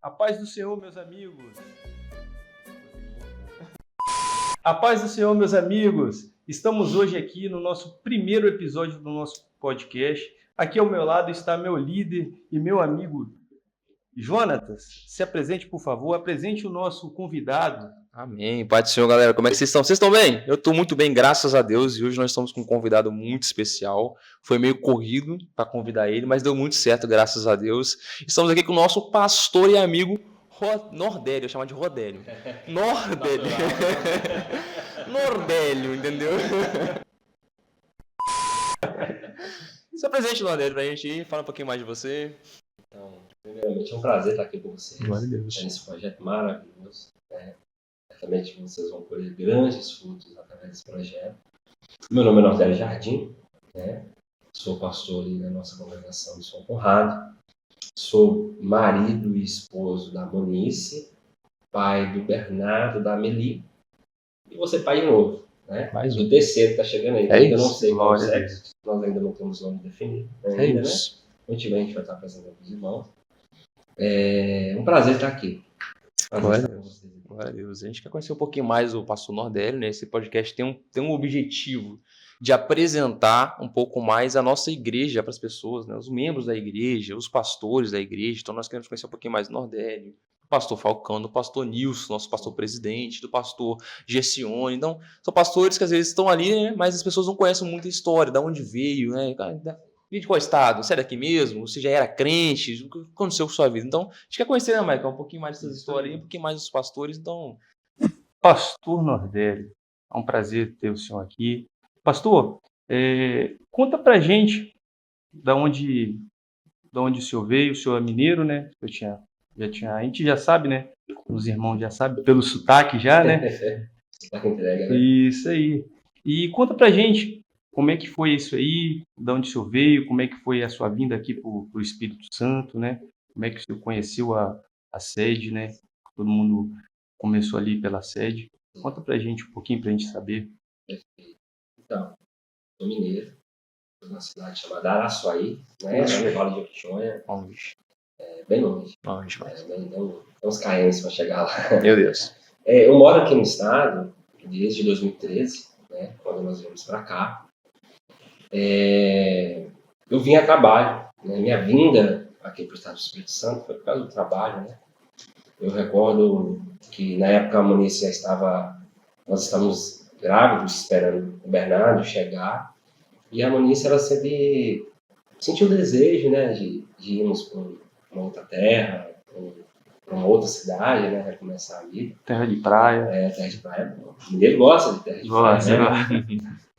A paz do Senhor, meus amigos. A paz do Senhor, meus amigos. Estamos hoje aqui no nosso primeiro episódio do nosso podcast. Aqui ao meu lado está meu líder e meu amigo Jonatas. Se apresente, por favor. Apresente o nosso convidado. Amém. Pai do Senhor, galera. Como é que vocês estão? Vocês estão bem? Eu estou muito bem, graças a Deus. E hoje nós estamos com um convidado muito especial. Foi meio corrido para convidar ele, mas deu muito certo, graças a Deus. Estamos aqui com o nosso pastor e amigo Nordélio. Eu chamo de Rodélio. Nordélio. Nordélio, entendeu? Se apresente, Nordélio, para a gente ir. Fala um pouquinho mais de você. Então, primeiramente, é um prazer estar aqui com vocês. Glória a Deus. Nesse projeto maravilhoso. Certamente vocês vão colher grandes frutos através desse projeto. Meu nome é Nordélio Jardim, sou pastor ali na nossa congregação de São Conrado. Sou marido e esposo da Monice, pai do Bernardo, da Amelie. E vou ser pai de novo. Mais O terceiro está chegando aí. É Eu isso. não sei qual é o Glória a sexo. Nós ainda não temos nome definido. É isso. Quando tiver, a gente vai estar apresentando os irmãos. É um prazer estar aqui. Glória a Deus. A gente quer conhecer um pouquinho mais o pastor Nordélio, né? Esse podcast tem um objetivo de apresentar um pouco mais a nossa igreja para as pessoas, né? Os membros da igreja, os pastores da igreja. Então nós queremos conhecer um pouquinho mais do Nordélio, do pastor Falcão, do pastor Nilson, nosso pastor presidente, do pastor Gessione. Então, são pastores que às vezes estão ali, né? Mas as pessoas não conhecem muito a história, de onde veio, né? De qual estado? Você é daqui mesmo? Você já era crente? O que aconteceu com a sua vida? Então, a gente quer conhecer, né, Michael? Um pouquinho mais dessas histórias, um pouquinho mais dos pastores. Então, Pastor Nordélio, é um prazer ter o senhor aqui. Pastor, conta pra gente da onde o senhor veio. O senhor é mineiro, né? A gente já sabe, né? Os irmãos já sabem, pelo sotaque já, né? Está com entrega, né? Isso aí. E conta pra gente como é que foi isso aí, de onde o senhor veio, como é que foi a sua vinda aqui pro Espírito Santo, né? Como é que o senhor conheceu a sede, né? Todo mundo começou ali pela sede. Conta pra gente um pouquinho pra gente saber. Então, sou mineiro. Sou numa cidade chamada Araçuaí, né? No Vale de Jequitinhonha. longe. Bem longe. Longe, mas... Tem uns km para chegar lá. Meu Deus. Eu moro aqui no estado desde 2013, né? Quando nós viemos para cá. Eu vim a trabalho, né? Minha vinda aqui para o estado do Espírito Santo foi por causa do trabalho, né? Eu recordo que na época a Monice nós estávamos grávidos, esperando o Bernardo chegar, e a Monice ela sempre sentiu o desejo, né, de irmos para uma outra terra, para uma outra cidade, né, recomeçar a vida. Terra de praia. Terra de praia. O mineiro gosta de terra de praia, né?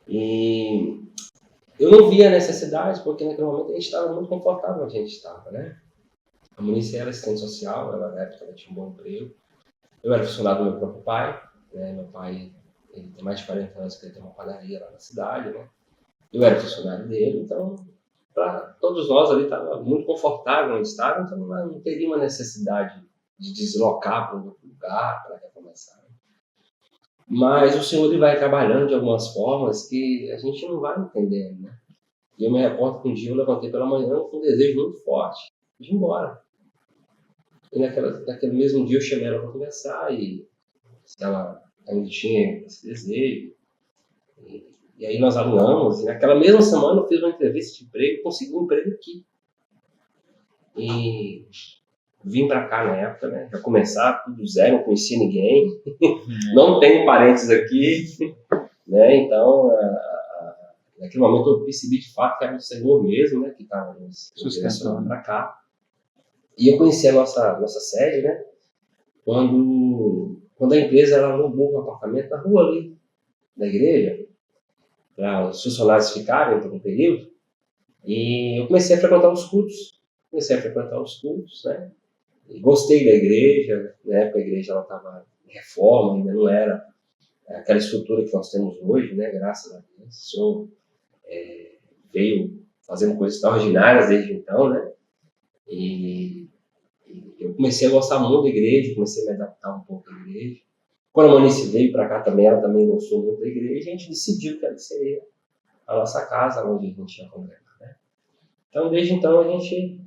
E eu não via a necessidade, porque naquele momento a gente estava muito confortável onde a gente estava, né? A Monice era assistente social, na época ela tinha um bom emprego. Eu era funcionário do meu próprio pai, né? Meu pai ele tem mais de 40 anos que ele tem uma padaria lá na cidade, né? Eu era funcionário dele, então para todos nós ali estava muito confortável onde estava, então não teria uma necessidade de deslocar para um outro lugar para recomeçar. Mas o Senhor ele vai trabalhando de algumas formas que a gente não vai entendendo, né? E eu me recordo que um dia eu levantei pela manhã com um desejo muito forte de ir embora. E naquele mesmo dia eu chamei ela para conversar e se ela ainda tinha esse desejo. E aí nós alinhamos, e naquela mesma semana eu fiz uma entrevista de emprego e consegui um emprego aqui. E vim para cá na época, né? Já começar tudo do zero, não conhecia ninguém, não tenho parentes aqui, né? Então, naquele momento eu percebi de fato que era o Senhor mesmo, né? Que estava nos direcionando para cá. E eu conheci a nossa sede, né? Quando a empresa ela alugou um apartamento na rua ali da igreja, para os funcionários ficarem por um período, e eu comecei a frequentar os cultos, né? E gostei da igreja, na época a igreja estava em reforma, ainda não era aquela estrutura que nós temos hoje, né? Graças a Deus, o Senhor veio fazendo coisas extraordinárias desde então, né? E eu comecei a gostar muito da igreja, comecei a me adaptar um pouco à igreja. Quando a Monice veio para cá também, ela também gostou muito da igreja, e a gente decidiu que ela seria a nossa casa, onde a gente ia congregar, né? Então, desde então, a gente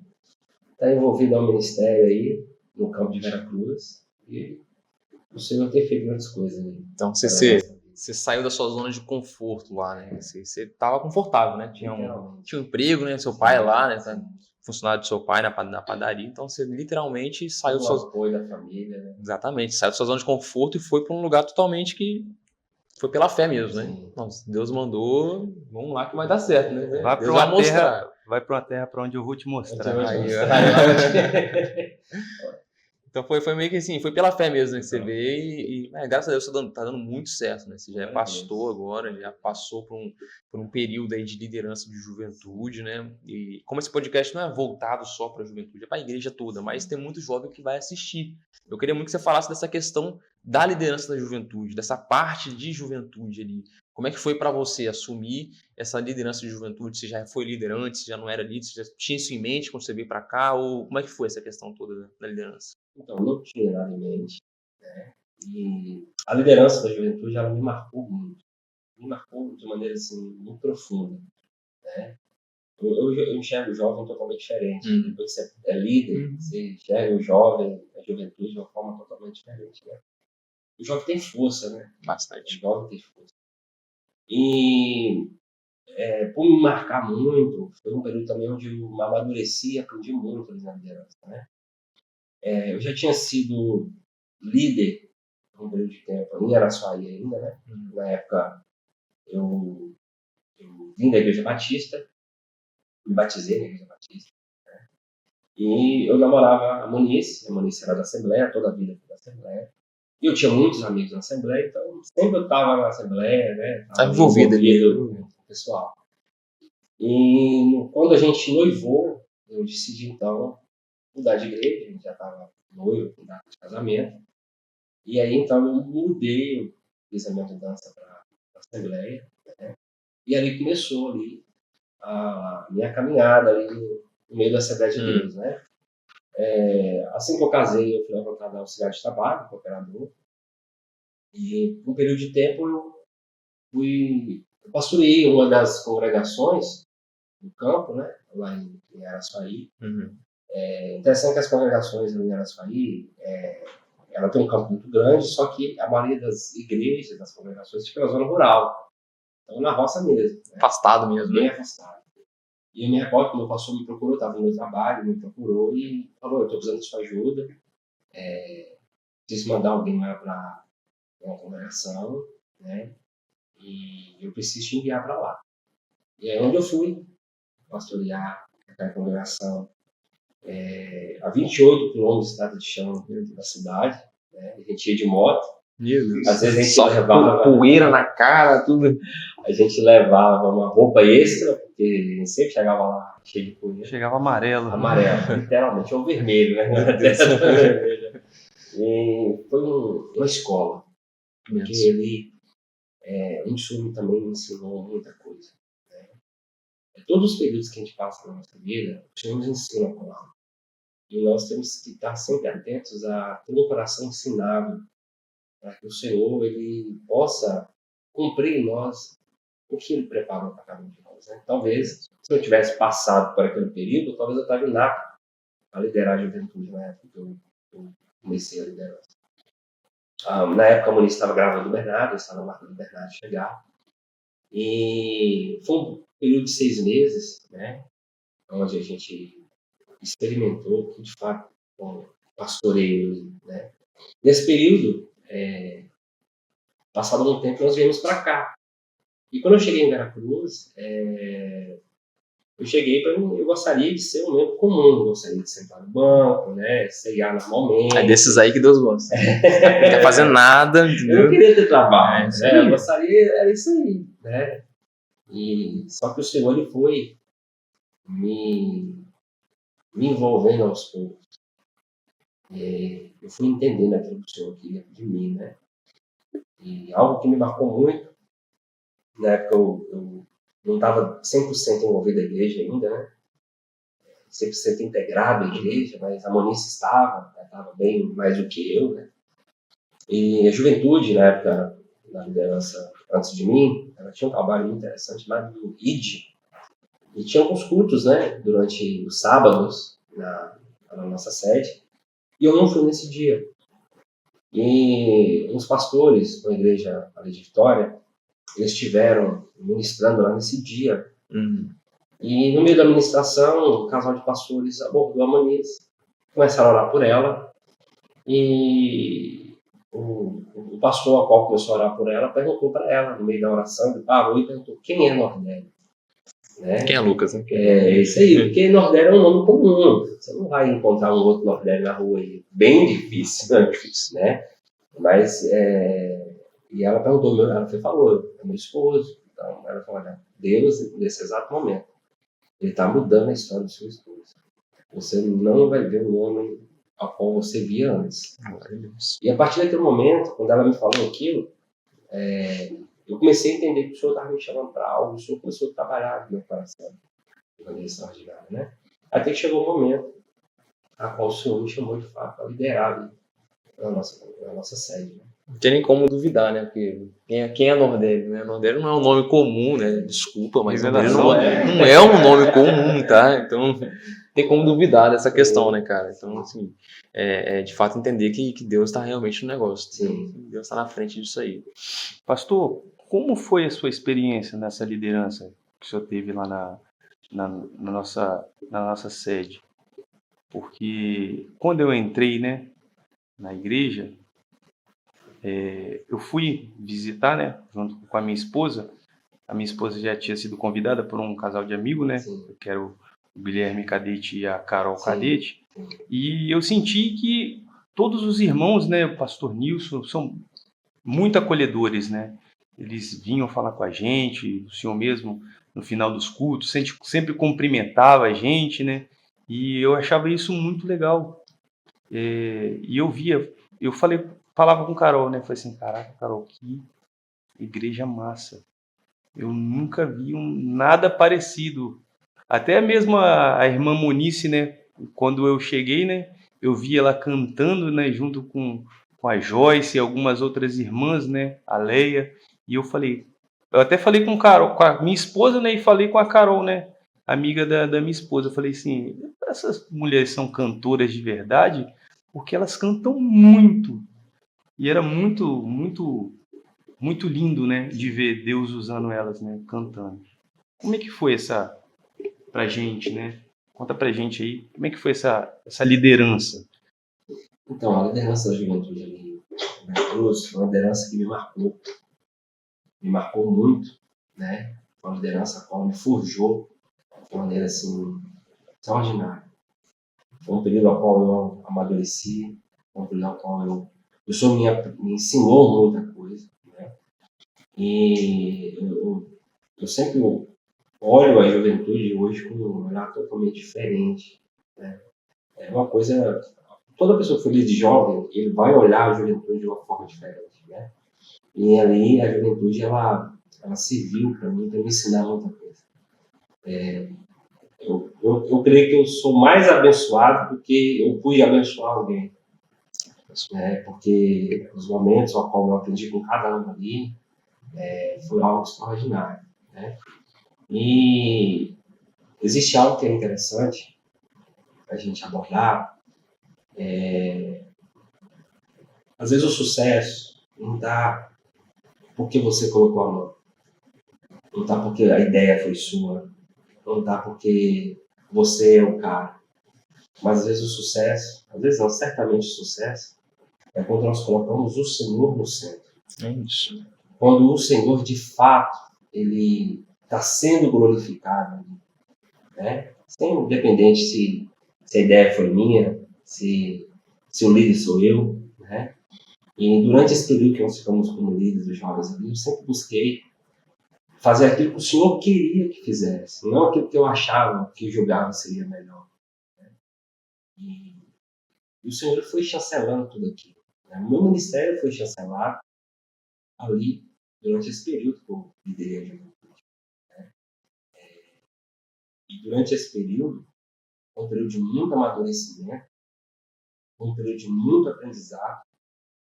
está envolvido no ministério aí, no campo de Veracruz, e o Senhor tem feito grandes coisas aí. Então você saiu da sua zona de conforto lá, né? Você estava confortável, né? Tinha um emprego, né? Seu pai lá, né? Funcionário do seu pai na padaria. Então você literalmente saiu do seu apoio da família, né? Exatamente, saiu da sua zona de conforto e foi para um lugar totalmente que foi pela fé mesmo, né? Nossa, Deus mandou, vamos lá que vai dar certo, né? Vai para uma terra para onde eu vou te mostrar. Então foi meio que assim, foi pela fé mesmo, né, que você veio e graças a Deus tá dando muito certo, né? Você já é pastor agora, já passou por um período aí de liderança de juventude, né? E como esse podcast não é voltado só para a juventude, é para a igreja toda, mas tem muito jovem que vai assistir. Eu queria muito que você falasse dessa questão da liderança da juventude, dessa parte de juventude ali. Como é que foi para você assumir essa liderança de juventude? Você já foi líder antes, já não era líder, você já tinha isso em mente quando você veio para cá? Ou como é que foi essa questão toda da liderança? Então, não tinha nada em mente, né? E a liderança da juventude, ela me marcou de maneira assim, muito profunda, né? Eu enxergo o jovem totalmente diferente. Depois que você é líder, você enxerga o jovem, a juventude de uma forma totalmente diferente, né? O jovem tem força, né? Bastante. O jovem tem força. E por me marcar muito, foi um período também onde eu amadureci e aprendi muito ali na liderança, né? Eu já tinha sido líder por um período de tempo em Araçuaí ainda, né? Na época, eu vim da Igreja Batista, me batizei na Igreja Batista, né? E eu namorava a Monice era da Assembleia, toda a vida foi da Assembleia. E eu tinha muitos amigos na Assembleia, então sempre eu estava na Assembleia, né? Estava envolvido com o pessoal. E quando a gente noivou, eu decidi então mudar de igreja, a gente já estava noivo, com data de casamento. E aí então eu mudei, eu fiz a minha mudança para a Assembleia, né? E ali começou ali a minha caminhada ali no meio da Assembleia de Deus, né? Assim que eu casei, eu fui levantado ao auxiliar de trabalho, cooperador. E por um período de tempo eu pastoreei uma das congregações do campo, né? Lá em Araçuaí. É interessante que as congregações em Araçuaí, ela tem um campo muito grande, só que a maioria das igrejas, das congregações, fica na zona rural. Então, na roça mesmo. Né? Afastado mesmo. Bem afastado. E eu me recordo que meu pastor me procurou, estava no meu trabalho, me procurou e falou, eu estou precisando de sua ajuda, preciso mandar alguém lá para uma congregação, né? E eu preciso te enviar para lá. E aí onde eu fui pastorear aquela congregação, a 28 quilômetros de estrada de chão da cidade, né? A gente ia de moto. Às vezes a gente levava poeira na cara, tudo. A gente levava uma roupa extra, porque a gente sempre chegava lá cheio de poeira. Chegava amarelo. Amarelo, literalmente, ou vermelho, né? E foi uma escola, porque ele, um filme também me ensinou muita coisa. Né? Todos os períodos que a gente passa na nossa vida, o Senhor nos ensina a palavra. E nós temos que estar sempre atentos a ter um coração ensinável, para que o Senhor ele possa cumprir em nós o que Ele preparou para cada um de nós. Né? Talvez, se eu tivesse passado por aquele período, talvez eu estaria inapto a liderar a juventude na época que eu comecei a liderança. Na época, a Moniz estava grávida do Bernardo, eu estava marcando o Bernardo chegar. E foi um período de 6 meses, né, onde a gente experimentou que, de fato, pastoreio. Né? Nesse período, passado algum tempo, nós viemos para cá. E quando eu cheguei em Veracruz, eu cheguei para mim, eu gostaria de ser um membro comum, gostaria de sentar no banco, né, ceiar normalmente. É desses aí que Deus gosta. Não quer fazer nada, entendeu? Eu não queria ter trabalho, né? Eu gostaria, era isso aí, né? E só que o Senhor ele foi me envolvendo aos poucos. Eu fui entendendo aquilo que o Senhor queria de mim, né? E algo que me marcou muito, na época eu não estava 100% envolvido na igreja ainda, né? 100% integrado à igreja, mas a Monice estava bem mais do que eu, né? E a juventude, na época da liderança antes de mim, ela tinha um trabalho muito interessante lá do ID, E tinha alguns cultos, né, durante os sábados na nossa sede, e eu não fui nesse dia. E uns pastores da igreja ali de Vitória, eles estiveram ministrando lá nesse dia. E no meio da ministração, um casal de pastores abordou a Moniz, começaram a orar por ela, e o pastor, a qual começou a orar por ela, perguntou para ela, no meio da oração, ele parou e perguntou: quem é Nordélio? Né? Quem é Lucas, né? É isso aí, porque Nordélio é um nome comum. Você não vai encontrar um outro Nordélio na rua aí. Bem difícil, né? Mas, e ela perguntou, ela falou, é meu esposo. Então, ela falou: olha, Deus, nesse exato momento, Ele está mudando a história do seu esposo. Você não vai ver um homem ao qual você via antes. E a partir daquele momento, quando ela me falou aquilo, eu comecei a entender que o Senhor estava me chamando para algo, o Senhor começou a trabalhar no meu coração de maneira extraordinária, né? Até que chegou o momento a qual o Senhor me chamou de fato a liderar na nossa sede. Né? Não tem nem como duvidar, né? Porque quem é Nordélio, né? Nordélio não é um nome comum, né? Desculpa, mas Nordélio não é um nome comum, tá? Então, não tem como duvidar dessa questão, né, cara? Então, assim, de fato entender que Deus está realmente no negócio. Sim. Deus está na frente disso aí. Pastor, como foi a sua experiência nessa liderança que o senhor teve lá na nossa sede? Porque quando eu entrei, né, na igreja, eu fui visitar, né, junto com a minha esposa. A minha esposa já tinha sido convidada por um casal de amigos, né, que era o Guilherme Cadete e a Carol Cadete. E eu senti que todos os irmãos, né, o pastor Nilson, são muito acolhedores, né? Eles vinham falar com a gente, o senhor mesmo, no final dos cultos, sempre cumprimentava a gente, né? E eu achava isso muito legal. E eu falava com Carol, né? Falei assim: caraca, Carol, que igreja massa. Eu nunca vi nada parecido. Até mesmo a irmã Monice, né? Quando eu cheguei, né? Eu vi ela cantando, né? Junto com a Joyce e algumas outras irmãs, né? A Leia. E eu até falei com a minha esposa, né? E falei com a Carol, né? Amiga da minha esposa. Eu falei assim: essas mulheres são cantoras de verdade? Porque elas cantam muito. E era muito, muito, muito lindo, né? De ver Deus usando elas, né? Cantando. Como é que foi pra gente, né? Conta pra gente aí, como é que foi essa liderança? Então, a liderança da juventude ali na Cruz foi uma liderança que me marcou muito, né? Foi uma liderança a qual me forjou de uma maneira assim extraordinária. Foi um período ao qual eu amadureci, foi um período ao qual o Senhor me ensinou muita coisa, né? E eu sempre olho a juventude hoje com um olhar totalmente diferente, né? É uma coisa, toda pessoa que for de jovem, ele vai olhar a juventude de uma forma diferente, né? E ali a juventude ela serviu para mim, para me ensinar muita coisa. Eu creio que eu sou mais abençoado do que eu pude abençoar alguém, né? Porque os momentos ao qual eu aprendi com cada um ali foi algo extraordinário, né? E existe algo que é interessante a gente abordar. Às vezes o sucesso não está porque você colocou a mão, não está porque a ideia foi sua, não está porque você é o cara. Mas às vezes o sucesso, às vezes não, certamente o sucesso, é quando nós colocamos o Senhor no centro. É isso. Quando o Senhor, de fato, ele está sendo glorificado, né? Independente se a ideia foi minha, se o líder sou eu, né? E durante esse período que nós ficamos como líderes dos jovens ali, eu sempre busquei fazer aquilo que o Senhor queria que fizesse, não aquilo que eu achava, que eu julgava seria melhor. E o Senhor foi chancelando tudo aquilo. Né? O meu ministério foi chancelado ali, durante esse período que eu liderei a juventude. Né? E durante esse período, foi um período de muito amadurecimento, foi um período de muito aprendizado.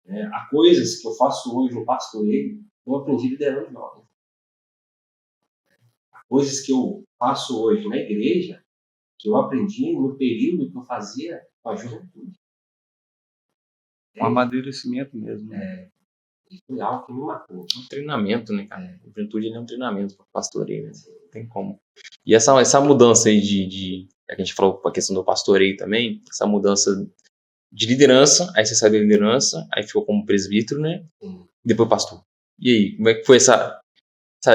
Né? Há coisas que eu faço hoje no pastoreio, eu aprendi liderando jovens. Há coisas que eu faço hoje na igreja, que eu aprendi no período que eu fazia com a juventude. Um amadurecimento mesmo. Né? E foi algo que me marcou. Um treinamento, né, cara? A juventude é um treinamento para pastoreio, né? Não tem como. E essa mudança aí a gente falou com a questão do pastoreio também, essa mudança de liderança, aí você saiu da liderança, aí ficou como presbítero, né? Depois pastor. E aí, como é que foi essa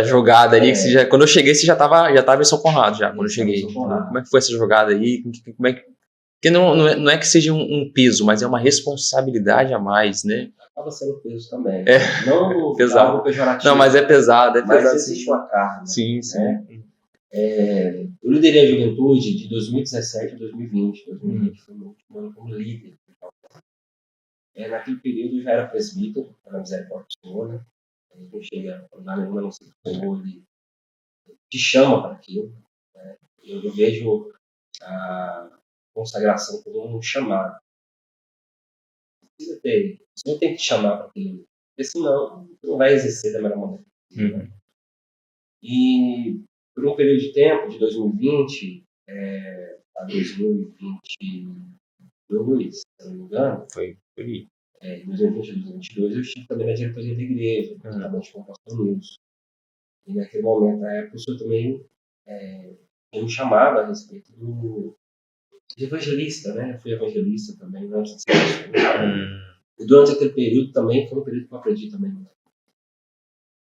jogada ali? Que quando eu cheguei, você já tava em São Conrado, já, quando eu cheguei. Como é que foi essa jogada aí? Como é que... Porque não é que seja um peso, mas é uma responsabilidade a mais, né? Acaba sendo peso também. Não pesado. Algo pejorativo. Não, mas é pesado. Mas existe uma carga. Sim. Né? Eu liderei a juventude de 2017 a 2020. 2020 foi meu último ano como líder. Naquele período eu já era presbítero, na misericórdia do Senhor, né? A gente não chega a dar nenhuma, não sei o Senhor, ele te chama para aquilo. Né? Eu vejo a consagração como um chamado. Você não tem que chamar para aquilo, porque senão você não vai exercer da melhor maneira possível. Né? E por um período de tempo, de 2020 a 2022, se não me engano, foi aí. Em 2020 e 2022, eu estive também na diretoria da igreja, juntamente com o pastor Nilson. E naquele momento, na época, o senhor também tinha me chamado a respeito de evangelista, né? Eu fui evangelista também, antes de ser pastor. E durante aquele período também, foi um período que eu aprendi também.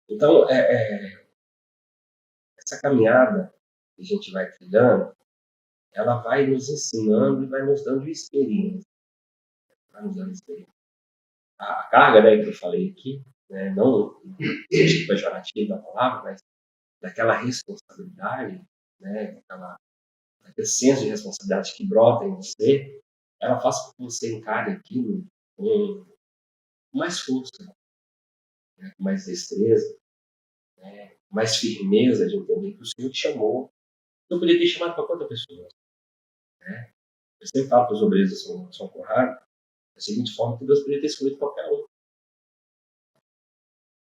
Então, essa caminhada que a gente vai trilhando, ela vai nos ensinando e vai nos dando experiência. A carga, né, que eu falei aqui, né, não no sentido pejorativo da palavra, mas daquela responsabilidade, né, aquele senso de responsabilidade que brota em você, ela faz com que você encare aquilo com mais força, né, com mais destreza, né, mais firmeza de entender que o Senhor te chamou. Eu poderia ter chamado para qualquer pessoa. Né? Eu sempre falo para os obreiros de São Conrado da seguinte forma, que Deus poderia ter escolhido qualquer um.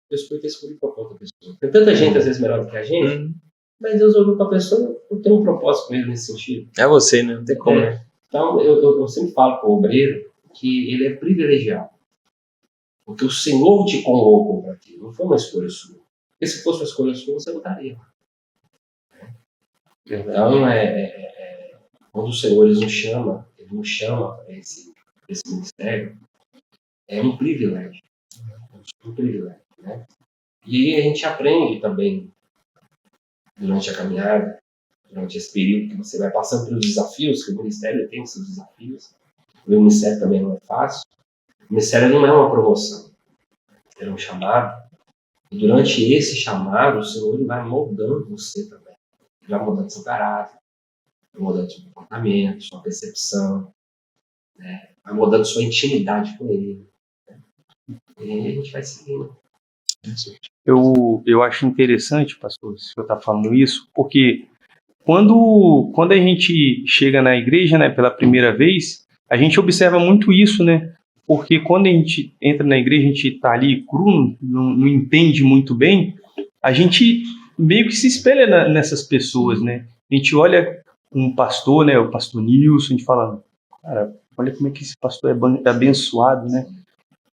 Deus poderia ter escolhido qualquer outra pessoa. Tem tanta gente, às vezes, melhor do que a gente, mas Deus olhou para a pessoa e tem um propósito com ele nesse sentido. É você, né? Não tem como. Então, eu sempre falo para o obreiro que ele é privilegiado. Porque o Senhor te convocou para aquilo. Não foi uma escolha sua. Porque se fosse uma escolha sua, você não estaria. Então, quando o Senhor ele nos chama para esse ministério, é um privilégio. Um privilégio, né? E aí a gente aprende também, durante a caminhada, durante esse período que você vai passando pelos desafios, que o ministério tem seus desafios. O ministério também não é fácil. O ministério não é uma promoção. É um chamado. E durante esse chamado, o Senhor ele vai moldando você também. Ele vai mudando seu caráter, vai mudando seu comportamento, sua percepção, né? Vai mudando sua intimidade com Ele. Né? E aí a gente vai seguindo. Eu acho interessante, pastor, se o senhor está falando isso, porque quando a gente chega na igreja, né, pela primeira vez, a gente observa muito isso, né? Porque quando a gente entra na igreja, a gente está ali cru, não entende muito bem, a gente meio que se espelha nessas pessoas, né? A gente olha um pastor, né, o pastor Nilson, a gente fala, cara, olha como é que esse pastor é abençoado, né?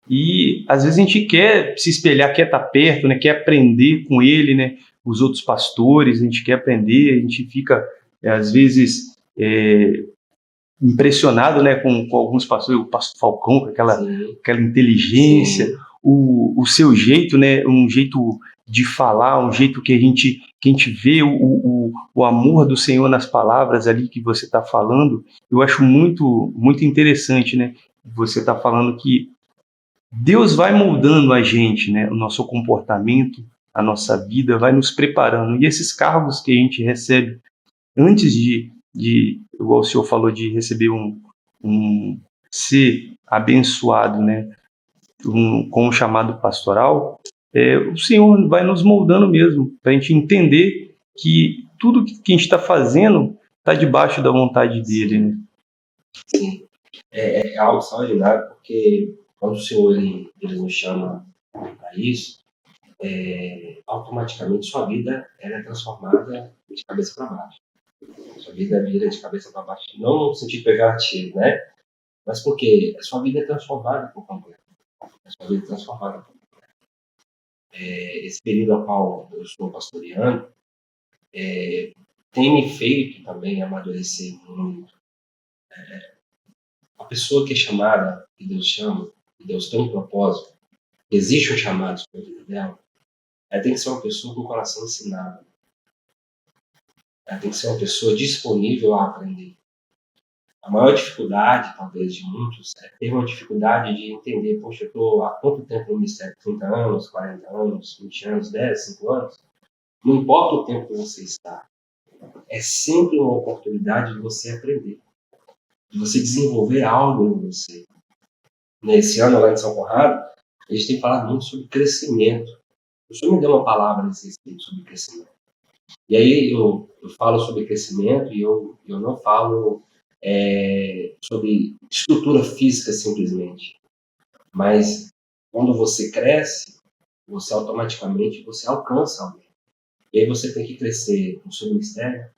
E às vezes a gente quer se espelhar, quer estar perto, né, quer aprender com ele, né, os outros pastores, a gente quer aprender, a gente fica às vezes impressionado, né, com alguns pastores, o pastor Falcão, com aquela inteligência, o seu jeito, né, um jeito de falar, um jeito que a gente vê o amor do Senhor nas palavras ali que você está falando. Eu acho muito, muito interessante, né, você está falando que Deus vai moldando a gente, né, o nosso comportamento, a nossa vida, vai nos preparando. E esses cargos que a gente recebe antes de igual o senhor falou, de receber ser abençoado, né, com um chamado pastoral, o Senhor vai nos moldando mesmo, para a gente entender que tudo que a gente está fazendo está debaixo da vontade dele, né? Sim, é algo extraordinário, porque quando o Senhor ele nos chama para isso, automaticamente sua vida ela é transformada de cabeça para baixo. Sua vida vira de cabeça para baixo, não no sentido pejorativo, né? Mas porque a sua vida é transformada por completo. A sua vida é transformada por completo. Esse período ao qual eu estou pastoreando tem me feito também amadurecer muito. A pessoa que é chamada, que Deus chama, que Deus tem um propósito, existe um chamado sobre a vida dela, ela tem que ser uma pessoa com o coração ensinado. Ela tem que ser uma pessoa disponível a aprender. A maior dificuldade, talvez, de muitos é ter uma dificuldade de entender, poxa, eu estou há quanto tempo no ministério? 30 anos, 40 anos, 20 anos, 10, 5 anos? Não importa o tempo que você está. É sempre uma oportunidade de você aprender. De você desenvolver algo em você. Nesse ano lá em São Conrado, a gente tem falado muito sobre crescimento. O senhor me deu uma palavra nesse respeito sobre crescimento. E aí eu falo sobre crescimento e eu não falo sobre estrutura física simplesmente. Mas quando você cresce, você automaticamente alcança alguém. E aí você tem que crescer no seu ministério,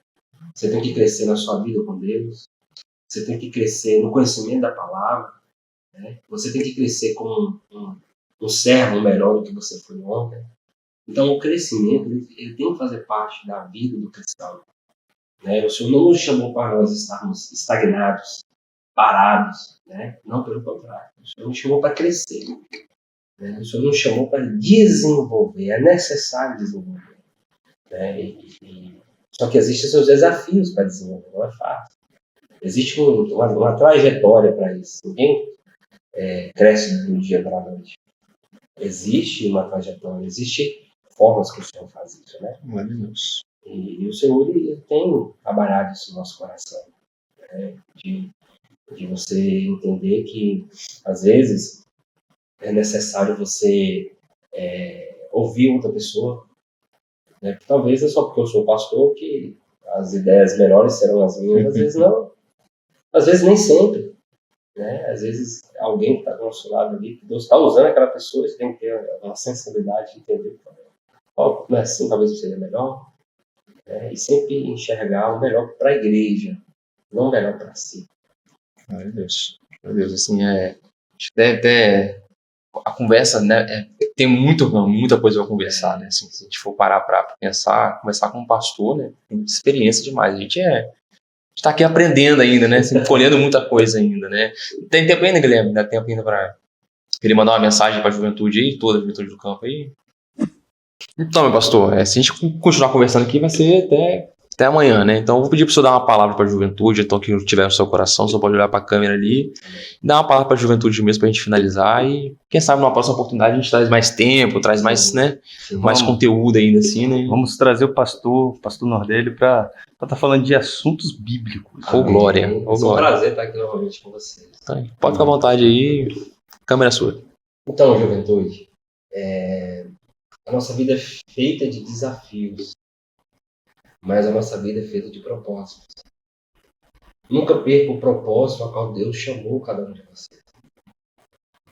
você tem que crescer na sua vida com Deus, você tem que crescer no conhecimento da palavra, né? Você tem que crescer como um servo melhor do que você foi ontem. Então o crescimento ele tem que fazer parte da vida do cristão. Né? O Senhor não nos chamou para nós estarmos estagnados, parados, né? Não, pelo contrário. O Senhor nos chamou para crescer. Né? O Senhor nos chamou para desenvolver. É necessário desenvolver. Né? Só que existem seus desafios para desenvolver, não é fácil. Existe uma trajetória para isso. Ninguém cresce do dia para a noite. Existe uma trajetória, existem formas que o Senhor faz isso, né? Maravilhoso. E o Senhor ele tem trabalhado isso no nosso coração, né? De você entender que, às vezes, é necessário você ouvir outra pessoa, né? Talvez é só porque eu sou pastor que as ideias melhores serão as minhas, às vezes não. Às vezes nem sempre. Né? Às vezes alguém que está do nosso lado ali, que Deus está usando aquela pessoa, você tem que ter uma sensibilidade de entender não é assim, talvez seja melhor, né? E sempre enxergar o melhor para a igreja, não o melhor para si. Meu Deus, assim, até a conversa, né, tem muita coisa para conversar, né, assim, se a gente for parar para pensar, conversar com um pastor, né, tem muita experiência demais, a gente está aqui aprendendo ainda, né, assim, colhendo muita coisa ainda, né. Tem tempo ainda, Guilherme? Dá tempo ainda para querer mandar uma mensagem para a juventude aí, toda a juventude do campo aí? Então, meu pastor, se a gente continuar conversando aqui, vai ser até amanhã, né? Então, eu vou pedir para o senhor dar uma palavra para a juventude, então, que tiver no seu coração, você pode olhar para a câmera ali, e dar uma palavra para a juventude mesmo, para a gente finalizar, e quem sabe numa próxima oportunidade a gente traz mais tempo, traz mais, né, mais conteúdo ainda assim, né? Vamos trazer o pastor Nordélio, para estar falando de assuntos bíblicos. Ô, glória. É um prazer estar aqui novamente com vocês. Tá, pode ficar à vontade aí, câmera sua. Então, juventude, a nossa vida é feita de desafios, mas a nossa vida é feita de propósitos. Nunca perca o propósito ao qual Deus chamou cada um de vocês.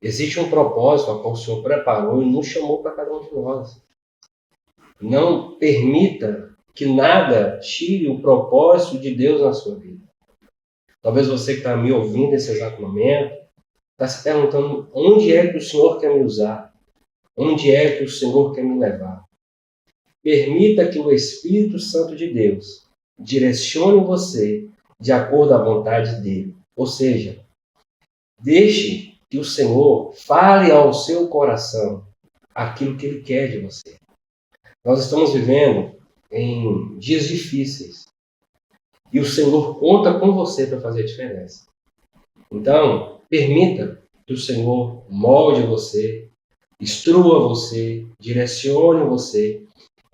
Existe um propósito ao qual o Senhor preparou e nos chamou para cada um de nós. Não permita que nada tire o propósito de Deus na sua vida. Talvez você que está me ouvindo nesse exato momento, está se perguntando onde é que o Senhor quer me usar? Onde é que o Senhor quer me levar? Permita que o Espírito Santo de Deus direcione você de acordo à vontade dele. Ou seja, deixe que o Senhor fale ao seu coração aquilo que ele quer de você. Nós estamos vivendo em dias difíceis e o Senhor conta com você para fazer a diferença. Então, permita que o Senhor molde você, instrua você, direcione você,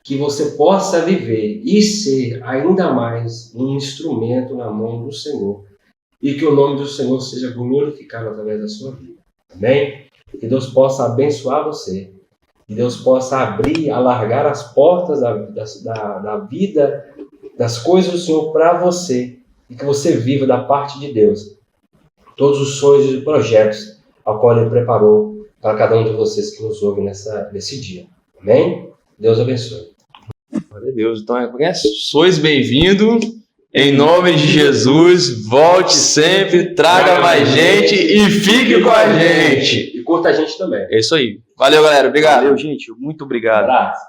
que você possa viver e ser ainda mais um instrumento na mão do Senhor e que o nome do Senhor seja glorificado através da sua vida. Amém? Que Deus possa abençoar você, que Deus possa alargar as portas da vida, das coisas do Senhor para você e que você viva da parte de Deus todos os sonhos e projetos ao qual Ele preparou para cada um de vocês que nos ouvem nesse dia. Amém? Deus abençoe. Glória a Deus. Então, sois bem-vindo. Em nome de Jesus, volte sempre, traga mais gente e fique com a gente. E curta a gente também. É isso aí. Valeu, galera. Obrigado. Valeu, gente. Muito obrigado. Um abraço.